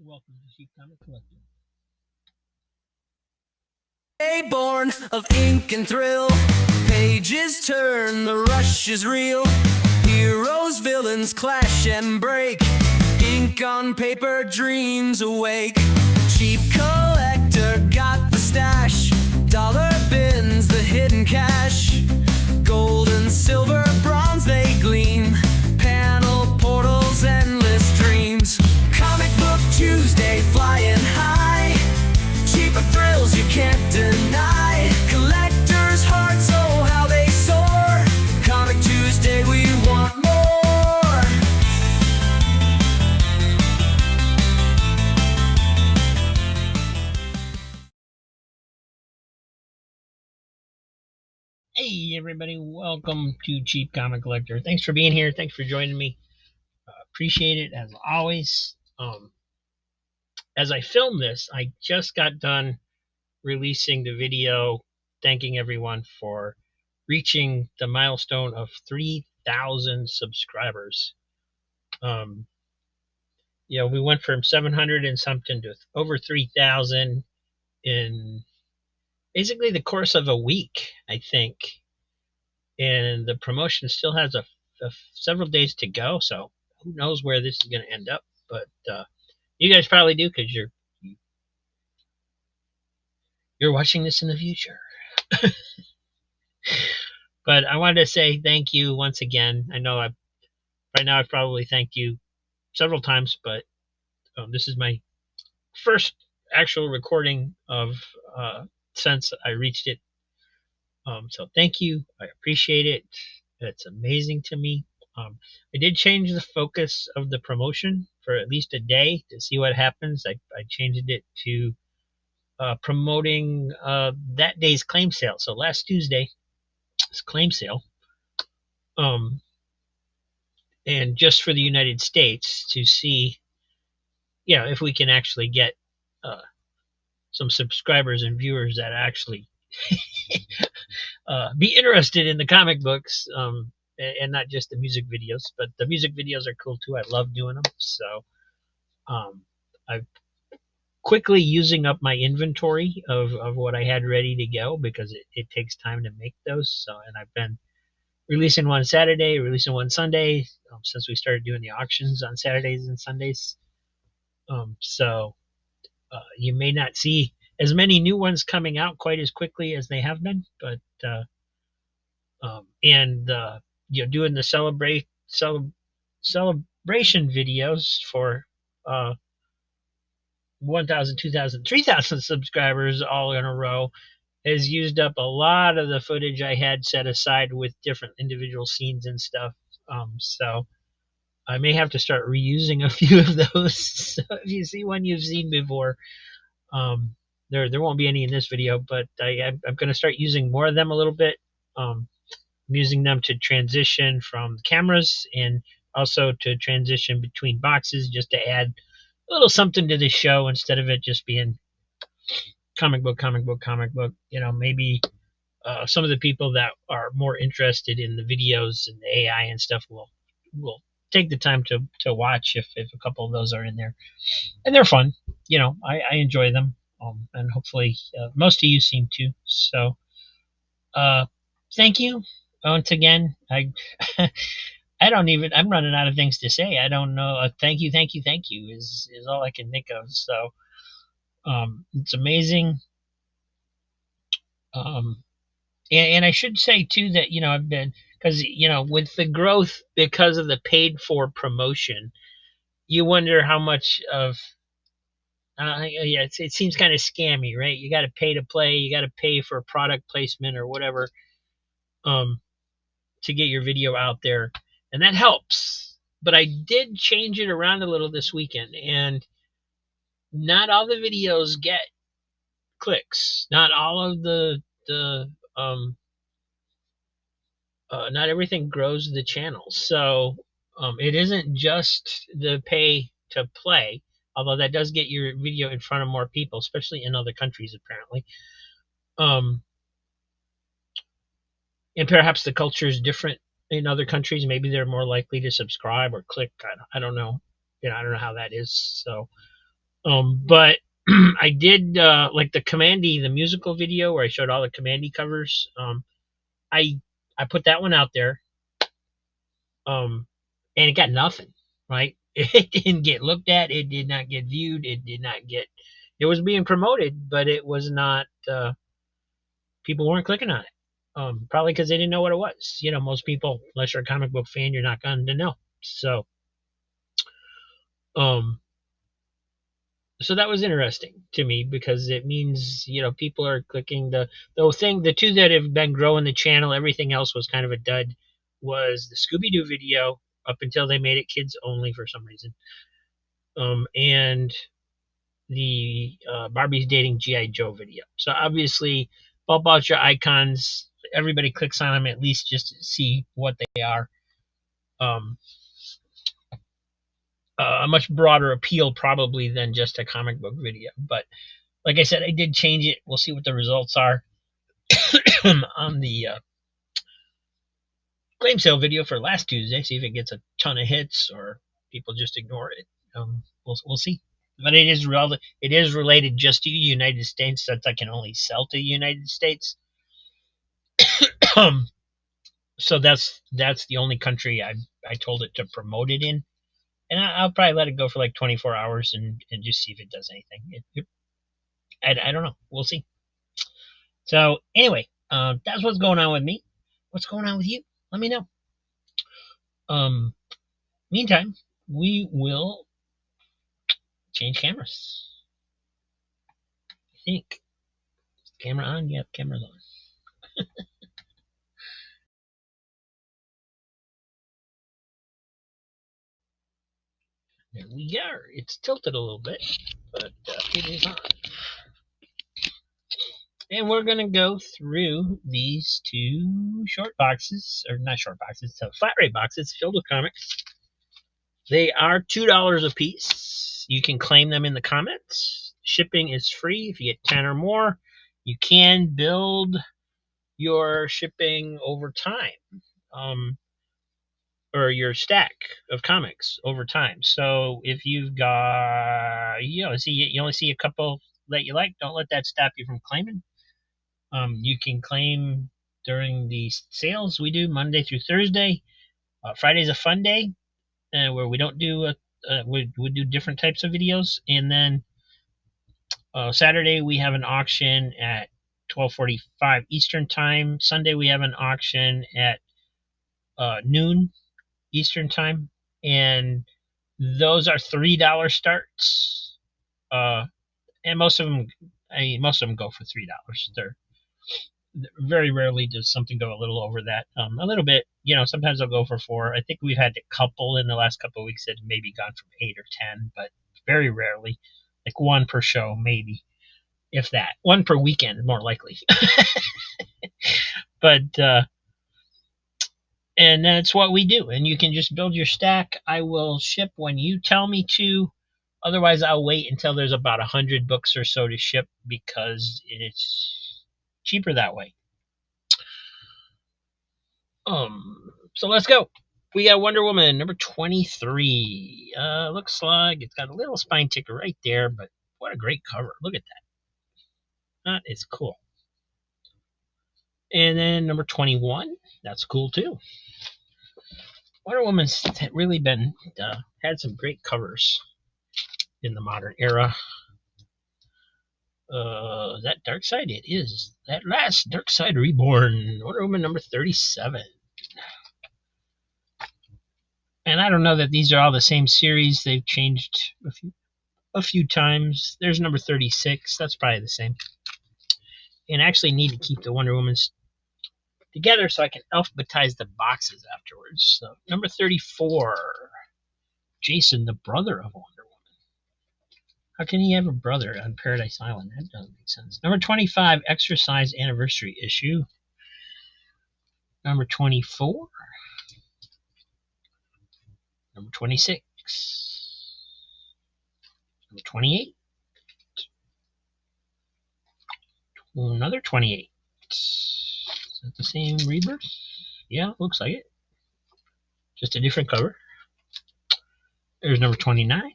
Welcome to Cheap Comic Collector. A born of ink and thrill, pages turn, the rush is real. Heroes, villains clash and break, ink on paper, dreams awake. Cheap collector got the stash, dollar bins, the hidden cash. Gold and silver, bronze they gleam, panel portals, endless dreams. Comic Book Tuesday flying high, cheaper thrills you can't deny. Collectors' hearts, oh how they soar. Comic Tuesday, we want more. Hey everybody, welcome to Cheap Comic Collector. Thanks for being here. Thanks for joining me. Appreciate it as always. As I film this, I just got done releasing the video thanking everyone for reaching the milestone of 3,000 subscribers. We went from 700 and something to over 3,000 in basically the course of a week, I think. And the promotion still has several days to go, so who knows where this is going to end up. But you guys probably do because you're watching this in the future. But I wanted to say thank you once again. I know right now I've probably thanked you several times, but this is my first actual recording of since I reached it. So thank you. I appreciate it. It's amazing to me. I did change the focus of the promotion for at least a day to see what happens. I changed it to promoting that day's claim sale. So last Tuesday, it's claim sale. And just for the United States to see, if we can actually get some subscribers and viewers that actually be interested in the comic books, and not just the music videos. But the music videos are cool too. I love doing them. So I'm quickly using up my inventory of what I had ready to go because it takes time to make those. So, and I've been releasing one Saturday, releasing one Sunday, since we started doing the auctions on Saturdays and Sundays. So you may not see as many new ones coming out quite as quickly as they have been, but doing the celebration videos for 1,000, 2,000, 3,000 subscribers all in a row has used up a lot of the footage I had set aside with different individual scenes and stuff. So I may have to start reusing a few of those. So if you see one you've seen before, there won't be any in this video, but I'm going to start using more of them a little bit. I'm using them to transition from cameras and also to transition between boxes just to add a little something to the show instead of it just being comic book. Maybe some of the people that are more interested in the videos and the AI and stuff will take the time to watch if a couple of those are in there. And they're fun. I enjoy them. And hopefully most of you seem to. So thank you once again. I'm running out of things to say. I don't know. Thank you is all I can think of. So it's amazing. And I should say too that I've been, because with the growth because of the paid for promotion, you wonder how much of it seems kind of scammy, right? You got to pay to play, you got to pay for product placement or whatever to get your video out there, and that helps. But I did change it around a little this weekend, and not all the videos get clicks. Not all of the not everything grows the channel. So it isn't just the pay to play, although that does get your video in front of more people, especially in other countries apparently. And perhaps the culture is different in other countries. Maybe they're more likely to subscribe or click. I don't know. I don't know how that is. So But I did like the Commandy, the musical video where I showed all the Commandy covers. I I put that one out there, um, and it got nothing. Right? It didn't get looked at. It did not get viewed. It did not get. It was being promoted, but it was not. People weren't clicking on it. Probably because they didn't know what it was. You know, most people, unless you're a comic book fan, you're not going to know. Um, so that was interesting to me because it means people are clicking the two that have been growing the channel. Everything else was kind of a dud. Was the Scooby Doo video up until they made it kids only for some reason, and the Barbie's dating GI Joe video. So obviously, bump out your icons. Everybody clicks on them at least just to see what they are. Um, a much broader appeal probably than just a comic book video. But like I said, I did change it. We'll see what the results are on the claim sale video for last Tuesday. See if it gets a ton of hits or people just ignore it. We'll see. But it is related just to the United States since I can only sell to the United States. um, so that's the only country I told it to promote it in, and I'll probably let it go for like 24 hours and just see if it does anything. I don't know. We'll see. So anyway, that's what's going on with me. What's going on with you? Let me know. Um, Meantime, we will change cameras. I think camera on. Yep, camera's on. There we go. It's tilted a little bit, but it is on. And we're going to go through these two short boxes, or not short boxes, so flat rate boxes filled with comics. They are $2 a piece. You can claim them in the comments. Shipping is free if you get 10 or more. You can build your shipping over time, or your stack of comics over time. So if you've got, you only see a couple that you like, don't let that stop you from claiming. You can claim during the sales we do Monday through Thursday. Friday's a fun day where we don't do we do different types of videos, and then Saturday we have an auction at 12:45 Eastern time. Sunday we have an auction at noon Eastern time, and those are $3 starts. And most of them, go for $3. They're very rarely does something go a little over that. A little bit, sometimes I'll go for 4. I think we've had a couple in the last couple of weeks that have maybe gone from 8 or 10, but very rarely, like one per show, maybe, if that. One per weekend, more likely. But and that's what we do. And you can just build your stack. I will ship when you tell me to. Otherwise, I'll wait until there's about 100 books or so to ship because it's cheaper that way. So let's go. We got Wonder Woman number 23. Looks like it's got a little spine ticker right there, but what a great cover. Look at that. That is cool. And then number 21. That's cool too. Wonder Woman's really been had some great covers in the modern era. That Dark Side, it is that last Dark Side Reborn, Wonder Woman number 37. And I don't know that these are all the same series. They've changed a few times. There's number 36. That's probably the same. And I actually need to keep the Wonder Womans together so I can alphabetize the boxes afterwards. So number 34, Jason, the brother of Wonder Woman. How can he have a brother on Paradise Island? That doesn't make sense. Number 25, Extra Size Anniversary Issue. Number 24. Number 26. Number 28. Another 28. Is that the same rebirth? Yeah, looks like it. Just a different cover. There's number 29.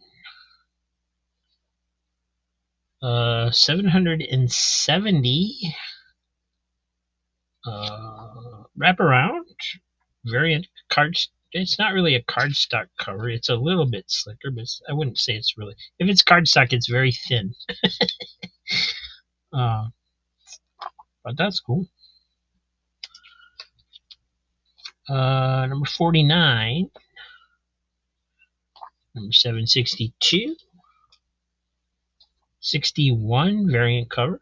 770 wraparound variant cards. It's not really a cardstock cover. It's a little bit slicker, but I wouldn't say it's really. If it's cardstock, it's very thin. Uh, but that's cool. Number 49, number 762, 61 variant cover,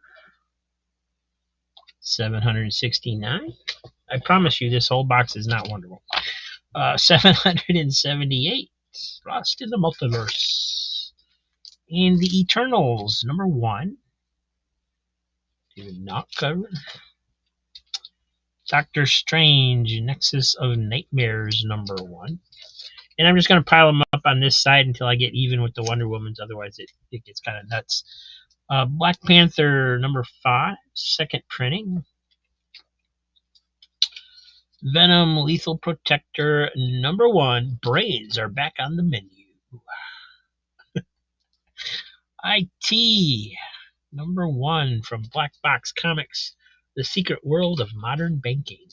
769. I promise you, this whole box is not Wonder Woman. 778, Lost in the Multiverse. And the Eternals, number 1, do not cover. Doctor Strange, Nexus of Nightmares, number 1. And I'm just going to pile them up on this side until I get even with the Wonder Womans, otherwise it gets kind of nuts. Black Panther, number 5, second printing. Venom, Lethal Protector, number 1. Brains are back on the menu. IT, number 1 from Black Box Comics, The Secret World of Modern Banking.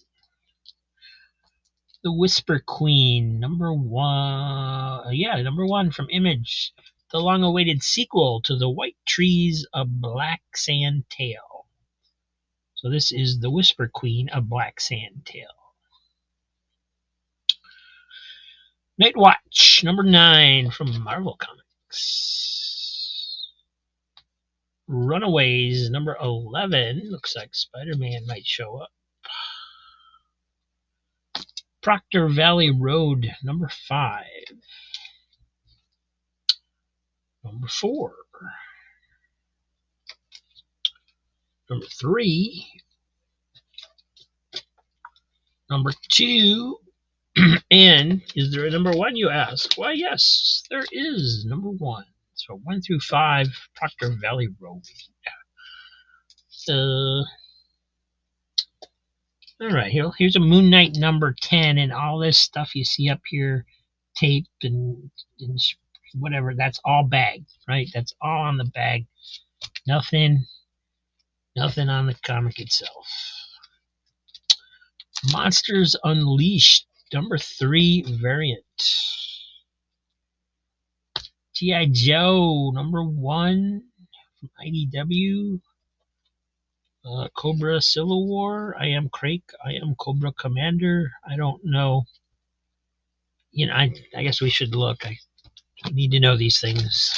The Whisper Queen, number 1. Yeah, number 1 from Image, the long-awaited sequel to The White Trees of Black Sand Tale. So this is The Whisper Queen of Black Sand Tale. Night Watch, number 9 from Marvel Comics. Runaways, number 11. Looks like Spider-Man might show up. Proctor Valley Road, number 5. Number 4. Number 3. Number 2. And is there a number 1, you ask? Why, yes, there is number 1. So 1 through 5, Proctor Valley Road. All right, here's a Moon Knight number 10, and all this stuff you see up here, tape and whatever, that's all bagged, right? That's all on the bag. Nothing on the comic itself. Monsters Unleashed, number 3 variant. G.I. Joe, number 1 from IDW. Cobra Civil War. I am Crake. I am Cobra Commander. I don't know. You know, I guess we should look. I need to know these things.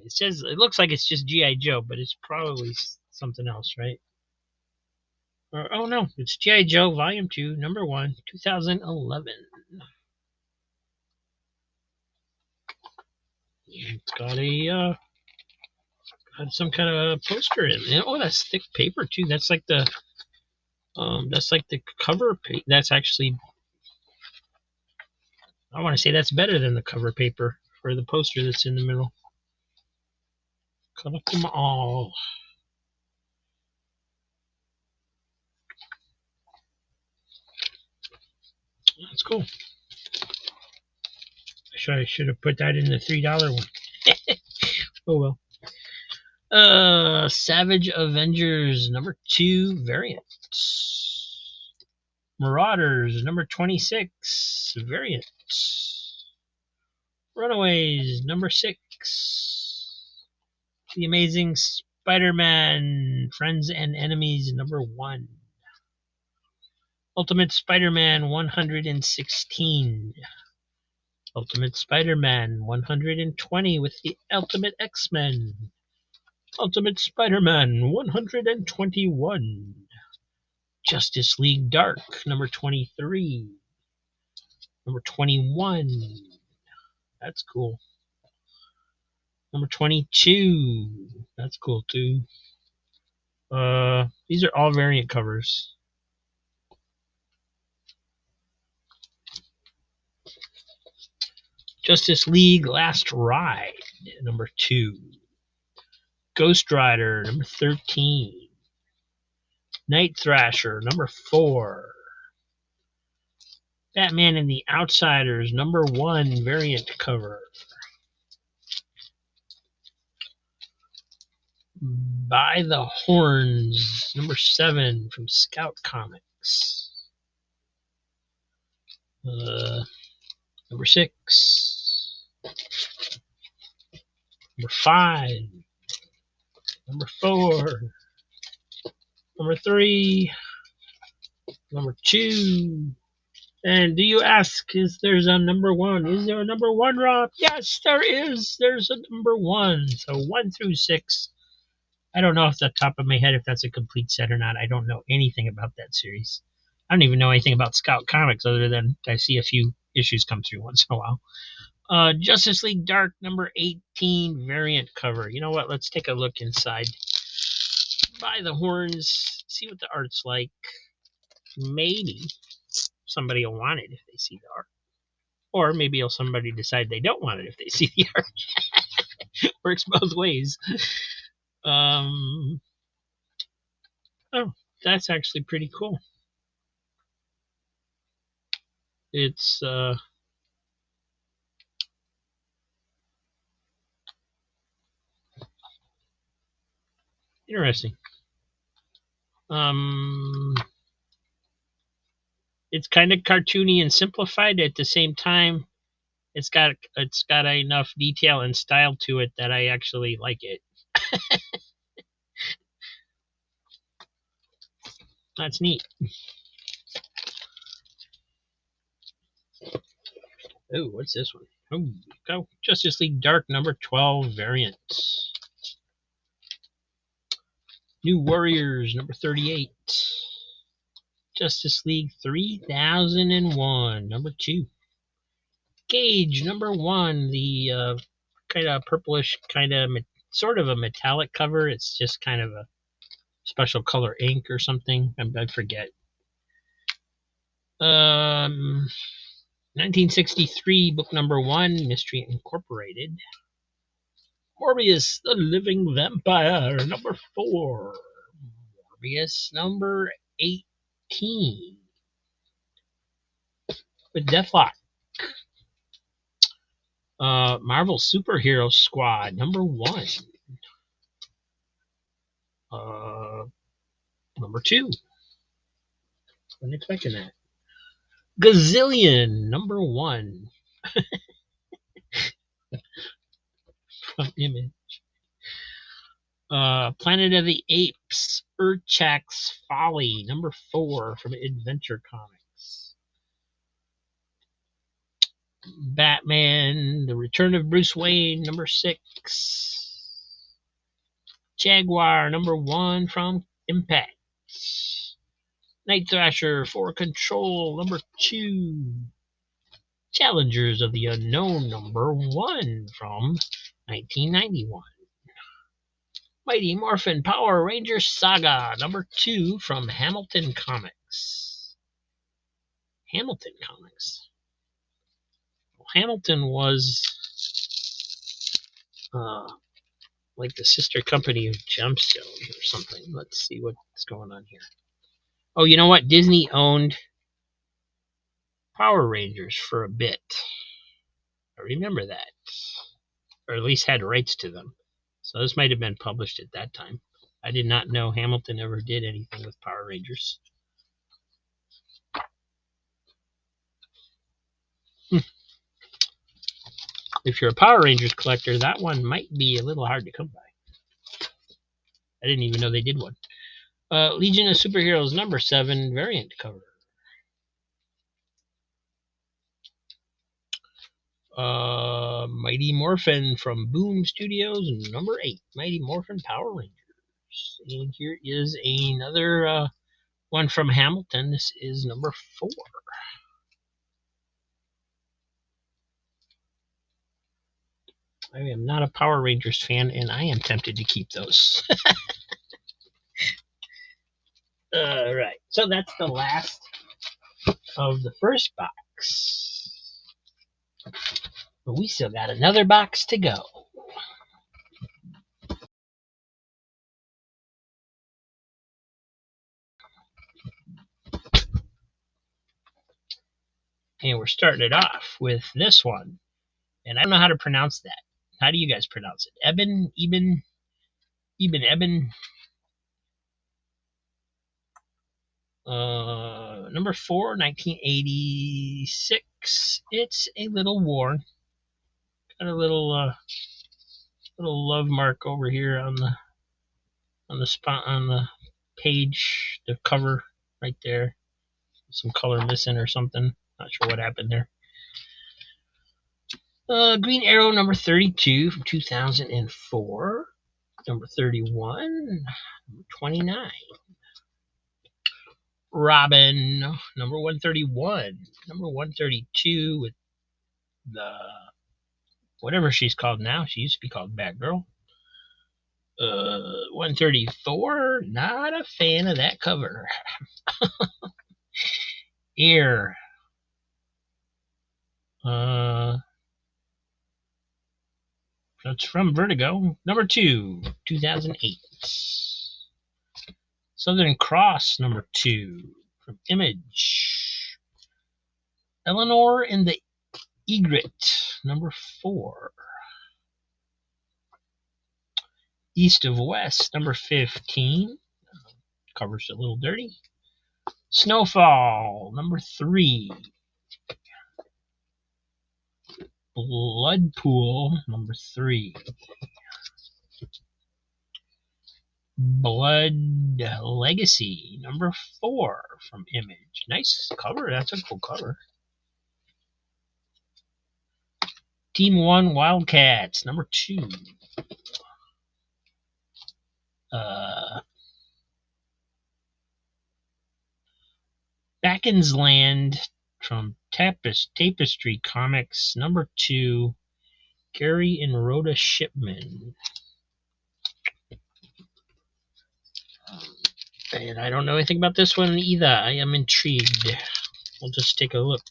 It says it looks like it's just G.I. Joe, but it's probably something else, right? Or, oh no, it's G.I. Joe Volume 2, number 1, 2011. It's got a got some kind of poster in it. Oh, that's thick paper too. That's like the cover. That's actually, I want to say that's better than the cover paper for the poster that's in the middle. Collect them all. That's cool. I should have put that in the $3 one. Oh well. Savage Avengers number 2 variant. Marauders number 26 variant. Runaways number 6. The Amazing Spider-Man Friends and Enemies number 1. Ultimate Spider-Man 116. Ultimate Spider-Man 120 with the Ultimate X-Men. Ultimate Spider-Man 121. Justice League Dark number 23. Number 21. That's cool. Number 22. That's cool too. These are all variant covers. Justice League Last Ride, number 2. Ghost Rider, number 13. Night Thrasher, number 4. Batman and the Outsiders, #1 variant cover. By the Horns, #7 from Scout Comics. #6. #5. #4. #3. #2. And do you ask, is there's a #1? Is there a #1, Rob? Yes, there is. There's a #1. So 1 through 6. I don't know off the top of my head if that's a complete set or not. I don't know anything about that series. I don't even know anything about Scout Comics other than I see a few issues come through once in a while. Justice League Dark #18 variant cover. You know what? Let's take a look inside. By the Horns, see what the art's like. Maybe somebody will want it if they see the art. Or maybe somebody decide they don't want it if they see the art. Works both ways. Oh, that's actually pretty cool. It's interesting. It's kind of cartoony and simplified at the same time. It's got enough detail and style to it that I actually like it. That's neat. Oh, what's this one? Oh, go Justice League Dark #12 variant. New Warriors #38. Justice League 3001 #2. Cage #1. The kind of purplish, kind of sort of a metallic cover. It's just kind of a special color ink or something. I forget. 1963, book #1, Mystery Incorporated. Morbius, the Living Vampire, #4. Morbius, #18. With Deathlock. Marvel Superhero Squad, #1. #2. Wasn't expecting that. Gazillion, #1. From Image. Planet of the Apes, Urchak's Folly, #4 from Adventure Comics. Batman, The Return of Bruce Wayne, #6. Jaguar, #1 from Impact. Night Thrasher, For Control, #2. Challengers of the Unknown, #1 from 1991. Mighty Morphin Power Rangers Saga, #2 from Hamilton Comics. Hamilton Comics. Well, Hamilton was like the sister company of Gemstone or something. Let's see what's going on here. Oh, you know what? Disney owned Power Rangers for a bit. I remember that. Or at least had rights to them. So this might have been published at that time. I did not know Hamilton ever did anything with Power Rangers. If you're a Power Rangers collector, that one might be a little hard to come by. I didn't even know they did one. Legion of Superheroes #7 variant cover. Mighty Morphin from Boom Studios #8. Mighty Morphin Power Rangers. And here is another one from Hamilton. This is #4. I am not a Power Rangers fan, and I am tempted to keep those. Right. So that's the last of the first box. But we still got another box to go. And we're starting it off with this one. And I don't know how to pronounce that. How do you guys pronounce it? Eben. Number 4, 1986. It's a little worn. Got a little love mark over here on the spot on the page, the cover right there. Some color missing or something. Not sure what happened there. Green Arrow number 32 from 2004. Number 31. Number 29. Robin number 131. Number 132 with the whatever she's called now. She used to be called Batgirl. 134. Not a fan of that cover. Ear. That's from Vertigo. Number 2, 2008. Southern Cross, number 2, from Image. Eleanor and the Egret, number 4. East of West, number 15. Cover's a little dirty. Snowfall, number 3. Bloodpool, number 3. Blood Legacy, number 4 from Image. Nice cover. That's a cool cover. Team 1 Wildcats, number 2. Backen's Land from Tapestry Comics, number 2. Gary and Rhoda Shipman. And I don't know anything about this one either. I am intrigued. We'll just take a look.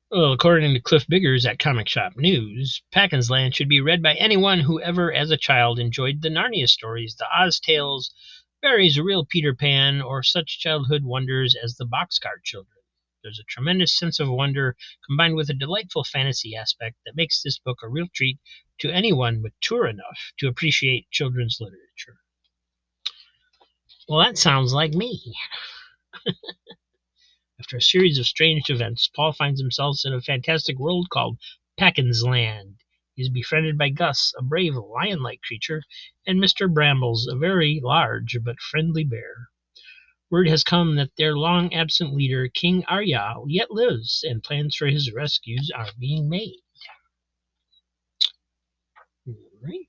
Well, according to Cliff Biggers at Comic Shop News, Backen's Land should be read by anyone who ever, as a child, enjoyed the Narnia stories, the Oz tales, Barry's Real Peter Pan, or such childhood wonders as the Boxcar Children. There's a tremendous sense of wonder combined with a delightful fantasy aspect that makes this book a real treat to anyone mature enough to appreciate children's literature. Well, that sounds like me. After a series of strange events, Paul finds himself in a fantastic world called Backen's Land. He is befriended by Gus, a brave lion-like creature, and Mr. Brambles, a very large but friendly bear. Word has come that their long-absent leader, King Arya, yet lives, and plans for his rescues are being made. Right.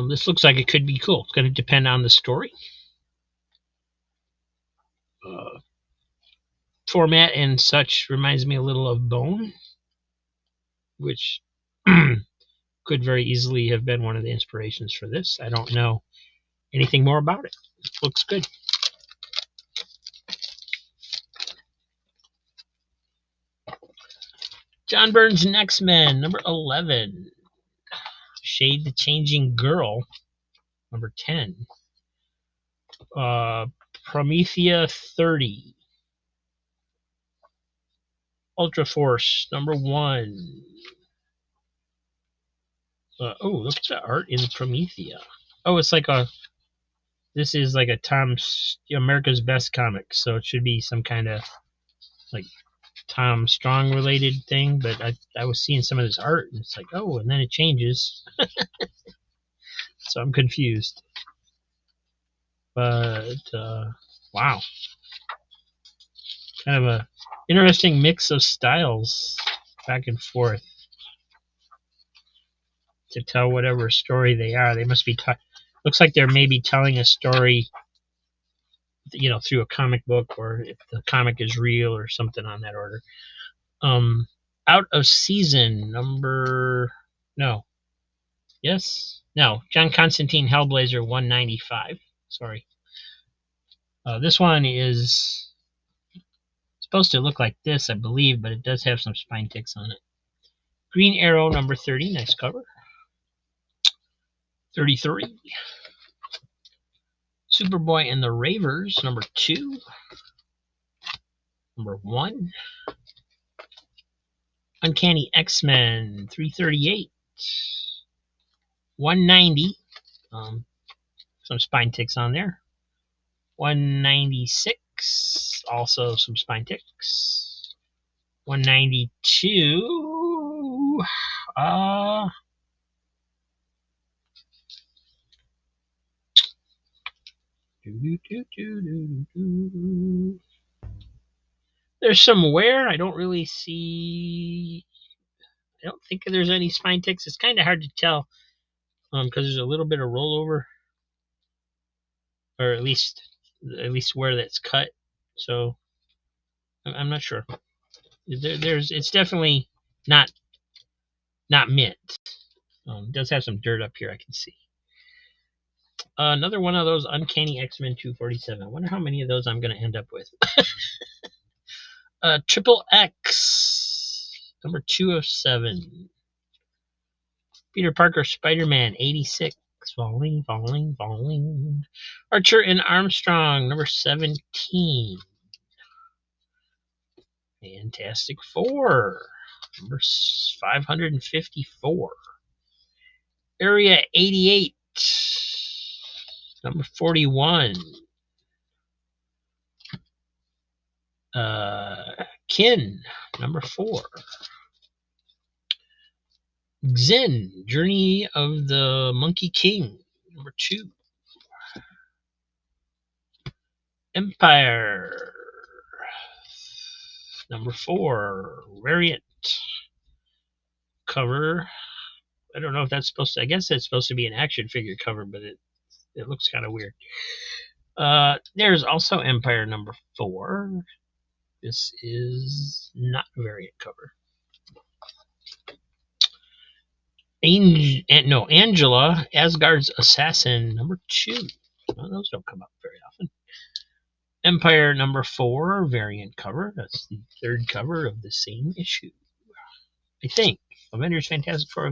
This looks like it could be cool. It's going to depend on the story. Format and such reminds me a little of Bone, which could very easily have been one of the inspirations for this. I don't know anything more about it. It looks good. John Byrne's X-Men, number 11. Shade the Changing Girl, number 10. Promethea 30. Ultra Force, number 1. Look at the art in Promethea. Oh, it's like this is like a America's Best comic, so it should be some kind of like Tom Strong related thing, but I was seeing some of this art and it's like, oh, and then it changes. So I'm confused. But wow. Kind of a interesting mix of styles back and forth to tell whatever story they are. They must be looks like they're maybe telling a story, through a comic book, or if the comic is real or something on that order. Out of Season, John Constantine Hellblazer 195. Sorry. This one is supposed to look like this, I believe, but it does have some spine ticks on it. Green Arrow number 30, nice cover. 33. Superboy and the Ravers number 2. Number 1. Uncanny X-Men 338. 190. Some spine ticks on there. 196. Also some spine ticks. 192. There's some wear. I don't really see. I don't think there's any spine ticks. It's kind of hard to tell because there's a little bit of rollover, or at least where that's cut. So I'm not sure. It's definitely not mint. It does have some dirt up here I can see. Another one of those Uncanny X-Men 247. I wonder how many of those I'm going to end up with. Triple X, number 207. Peter Parker, Spider-Man, 86. Falling. Archer and Armstrong, number 17. Fantastic Four, number 554. Area 88, number 41. Kin, number 4. Zen, Journey of the Monkey King, number 2. Empire, number 4. Variant cover. I don't know if that's supposed to. I guess it's supposed to be an action figure cover, but it looks kind of weird. There's also Empire number 4. This is not a variant cover. Angela, Asgard's Assassin, number 2. Well, those don't come up very often. Empire number 4, variant cover. That's the 3rd cover of the same issue, I think. Avengers Fantastic Four.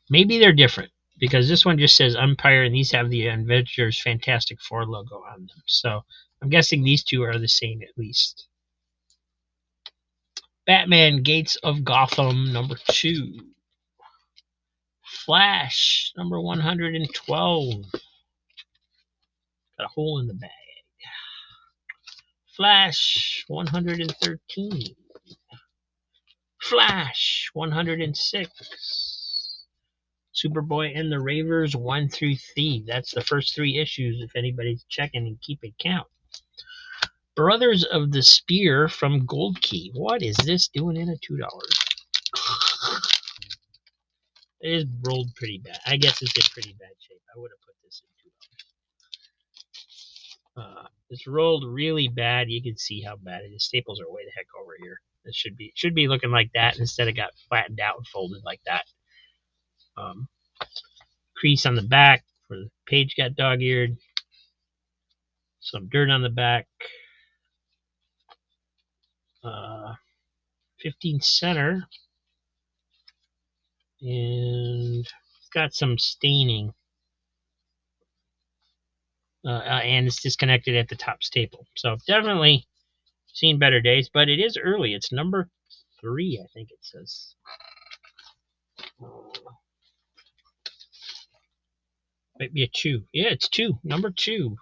Maybe they're different, because this one just says Empire and these have the Avengers Fantastic Four logo on them. So I'm guessing these two are the same at least. Batman Gates of Gotham, number 2. Flash, number 112. Got a hole in the bag. Flash, 113. Flash, 106. Superboy and the Ravers, 1 through 3. That's the first 3 issues, if anybody's checking and keeping count. Brothers of the Spear from Gold Key. What is this doing in a $2? It is rolled pretty bad. I guess it's in pretty bad shape. I would have put this in $2. It's rolled really bad. You can see how bad it is. Staples are way the heck over here. It should be looking like that instead of got flattened out and folded like that. Crease on the back where the page got dog-eared. Some dirt on the back. 15 center. And it's got some staining. And it's disconnected at the top staple. So definitely seen better days, but it is early. It's number 3, I think it says. Might be a 2. Yeah, it's 2. Number 2.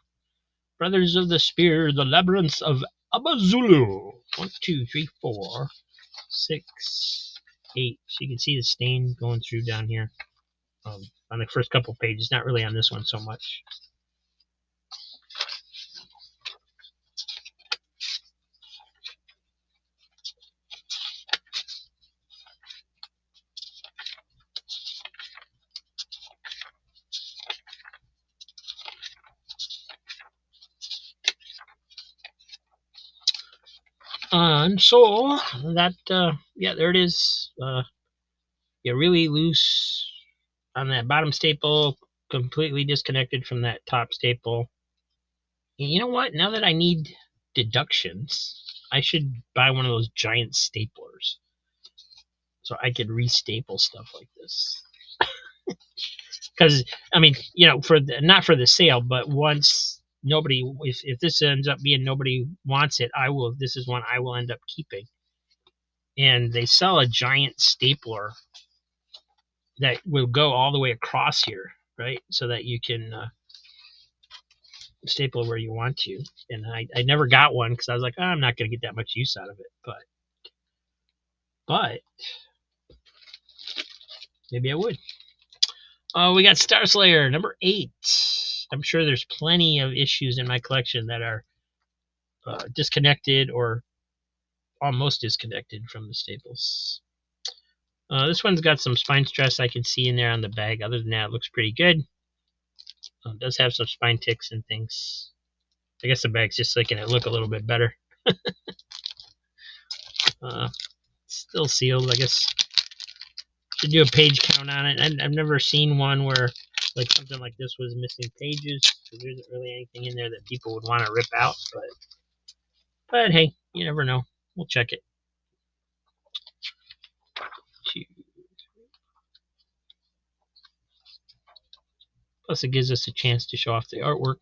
Brothers of the Spear, the Labyrinths of Abazulu. 1, 2, 3, 4, 6, 8. So you can see the stain going through down here on the first couple pages. Not really on this one so much. And so that yeah, there it is. Really loose on that bottom staple, completely disconnected from that top staple. And you know what? Now that I need deductions, I should buy one of those giant staplers so I could restaple stuff like this. Because I mean, for not for the sale, but once nobody, if this ends up being nobody wants it, I will. This is one I will end up keeping. And they sell a giant stapler that will go all the way across here, right? So that you can staple where you want to. And I never got one because I was like, oh, I'm not going to get that much use out of it. But maybe I would. Oh, we got Star Slayer number 8. I'm sure there's plenty of issues in my collection that are disconnected or almost disconnected from the staples. This one's got some spine stress I can see in there on the bag. Other than that, it looks pretty good. It does have some spine ticks and things. I guess the bag's just making it look a little bit better. Still sealed. I guess should do a page count on it. I've never seen one where like something like this was missing pages. So there isn't really anything in there that people would want to rip out. But hey, you never know. We'll check it. Plus, it gives us a chance to show off the artwork.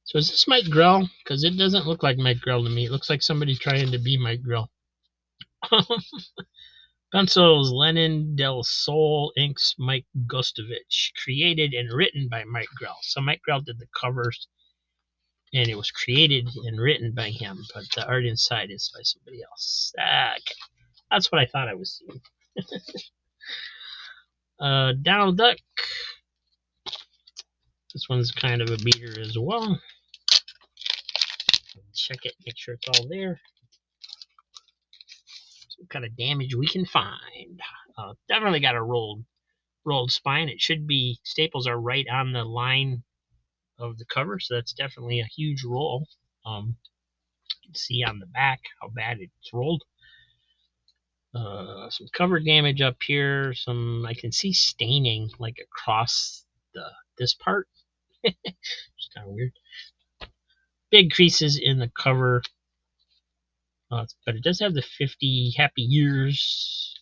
So is this Mike Grell? Because it doesn't look like Mike Grell to me. It looks like somebody trying to be Mike Grell. Pencils, Lennon Del Sol, inks, Mike Gustovich. Created and written by Mike Grell. So Mike Grell did the covers, and it was created and written by him, but the art inside is by somebody else. Okay. That's what I thought I was seeing. Donald Duck. This one's kind of a beater as well. Check it, make sure it's all there. Some kind of damage we can find. Definitely got a rolled spine. It should be, staples are right on the line of the cover, so that's definitely a huge roll. You can see on the back how bad it's rolled. Some cover damage up here. I can see staining like across this part. It's kind of weird. Big creases in the cover, but it does have the 50 Happy Years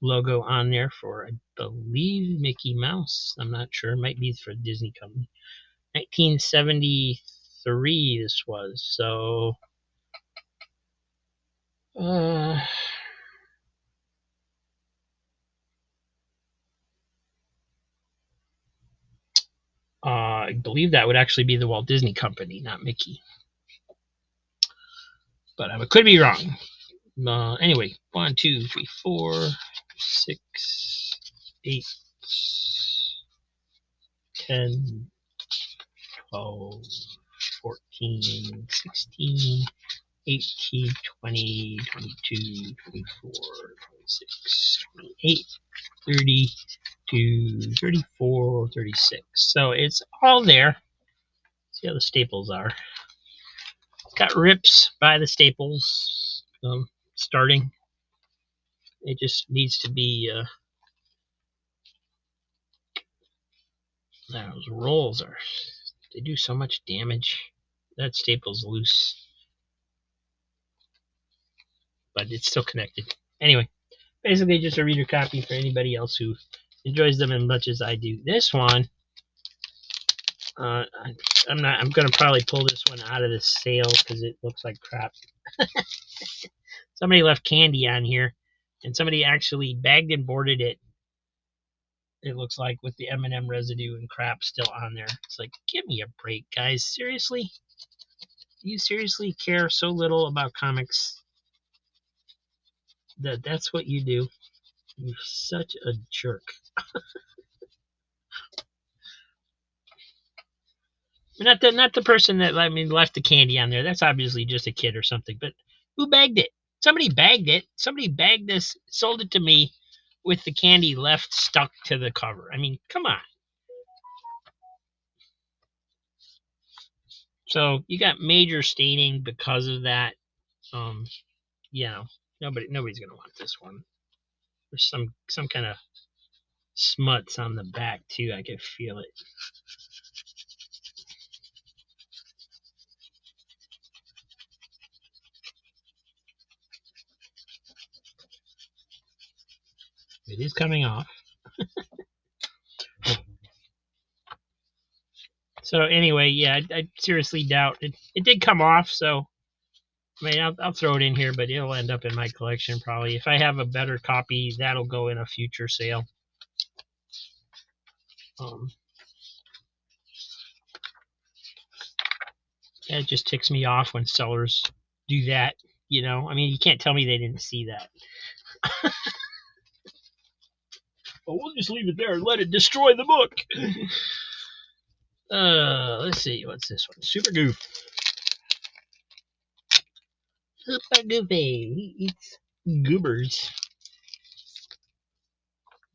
logo on there for, I believe, Mickey Mouse. I'm not sure. It might be for a Disney company. 1973 this was. So I believe that would actually be the Walt Disney Company, not Mickey. But I could be wrong. Anyway, 1, 2, 3, 4, 6, 8, 10, 12, 14, 16, 18, 20, 22, 24, 26, 28, 30 to 34, 36. So it's all there. See how the staples are. It's got rips by the staples starting. It just needs to be those rolls they do so much damage. That staple's loose, but it's still connected. Anyway, basically just a reader copy for anybody else who enjoys them as much as I do. This one, I'm gonna probably pull this one out of the sale because it looks like crap. Somebody left candy on here, and somebody actually bagged and boarded it. It looks like with the M&M residue and crap still on there. It's like, give me a break, guys. Seriously? Do you seriously care so little about comics that's what you do? You're such a jerk. Not the person that left the candy on there. That's obviously just a kid or something. But who bagged it? Somebody bagged it. Somebody bagged this, sold it to me with the candy left stuck to the cover. I mean, come on. So you got major staining because of that. You know, nobody's gonna want this one. There's some kind of smuts on the back too. I can feel it. It is coming off. So anyway, yeah, I seriously doubt it. It did come off, so I mean, I'll throw it in here, but it'll end up in my collection probably. If I have a better copy, that'll go in a future sale. Um, it just ticks me off when sellers do that. You know, I mean, you can't tell me they didn't see that. Well, we'll just leave it there and let it destroy the book. Let's see, what's this one? Super Goof. Super Goofy. He eats goobers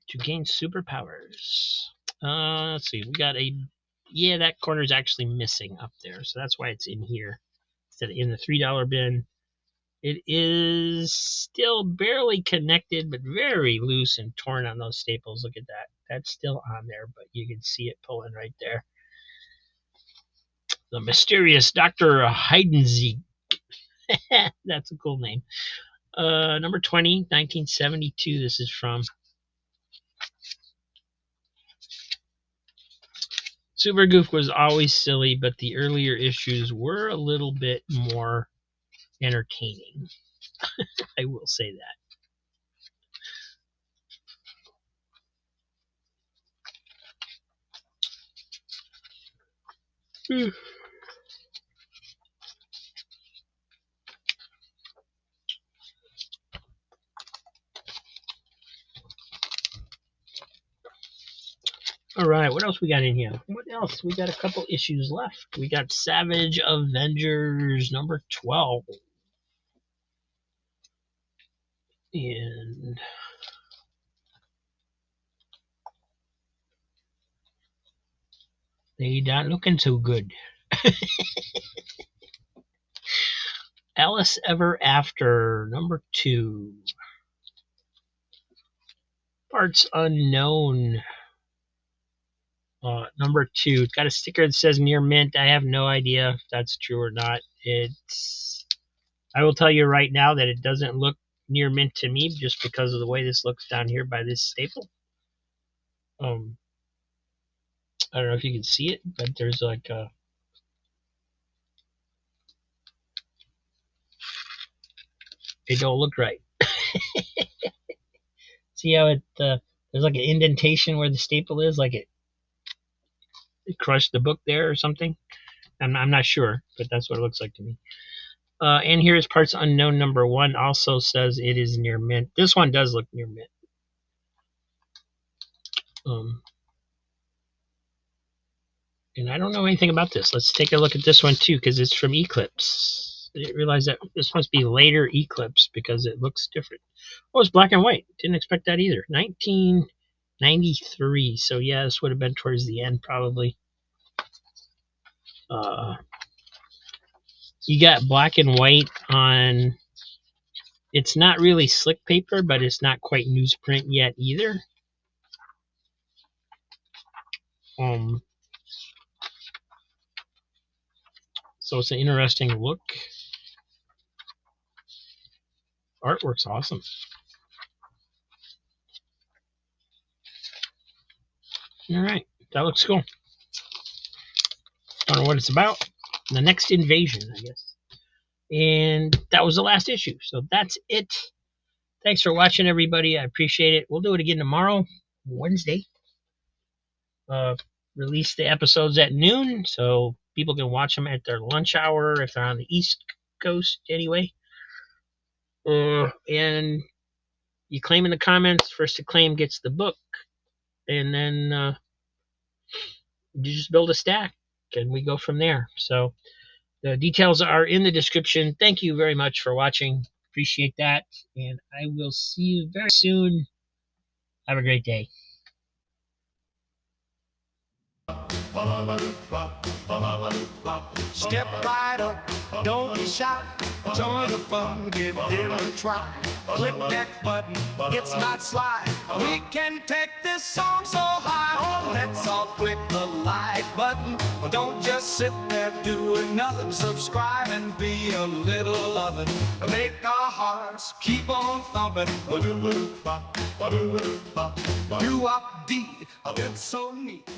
to gain superpowers. Let's see. We got a. Yeah, that corner is actually missing up there, so that's why it's in here instead of in the $3 bin. It is still barely connected, but very loose and torn on those staples. Look at that. That's still on there, but you can see it pulling right there. The mysterious Dr. Heidensieg. That's a cool name. Number 20, 1972. This is from. Super Goof was always silly, but the earlier issues were a little bit more entertaining. I will say that. All right, what else we got in here? What else? We got a couple issues left. We got Savage Avengers number 12. And they not looking so good. Alice Ever After number 2. Parts unknown. Number 2. It's got a sticker that says near mint. I have no idea if that's true or not. I will tell you right now that it doesn't look near mint to me just because of the way this looks down here by this staple. I don't know if you can see it, but there's like a. It don't look right. See how there's like an indentation where the staple is, like it crushed the book there or something. I'm not sure, but that's what it looks like to me. And here's Parts Unknown number 1. Also says it is near mint. This one does look near mint. And I don't know anything about this. Let's take a look at this one too, because it's from Eclipse. I didn't realize that this must be later Eclipse because it looks different. Oh, it's black and white. Didn't expect that either. 1993. So yeah, this would have been towards the end probably. You got black and white on. It's not really slick paper, but it's not quite newsprint yet either. So it's an interesting look. Artwork's awesome. All right, that looks cool. Don't know what it's about. The next invasion, I guess. And that was the last issue. So that's it. Thanks for watching, everybody. I appreciate it. We'll do it again tomorrow, Wednesday. Release the episodes at noon so people can watch them at their lunch hour if they're on the East Coast anyway. And you claim in the comments. First to claim gets the book. And then you just build a stack and we go from there. So the details are in the description. Thank you very much for watching. Appreciate that. And I will see you very soon. Have a great day. Step right up, don't be shy. Join the fun, give it a try. Click that button, it's not sly. We can take this song so high. Oh, let's all click the like button. Don't just sit there doing nothing. Subscribe and be a little loving. Make our hearts keep on thumping. Do up D, it's so neat.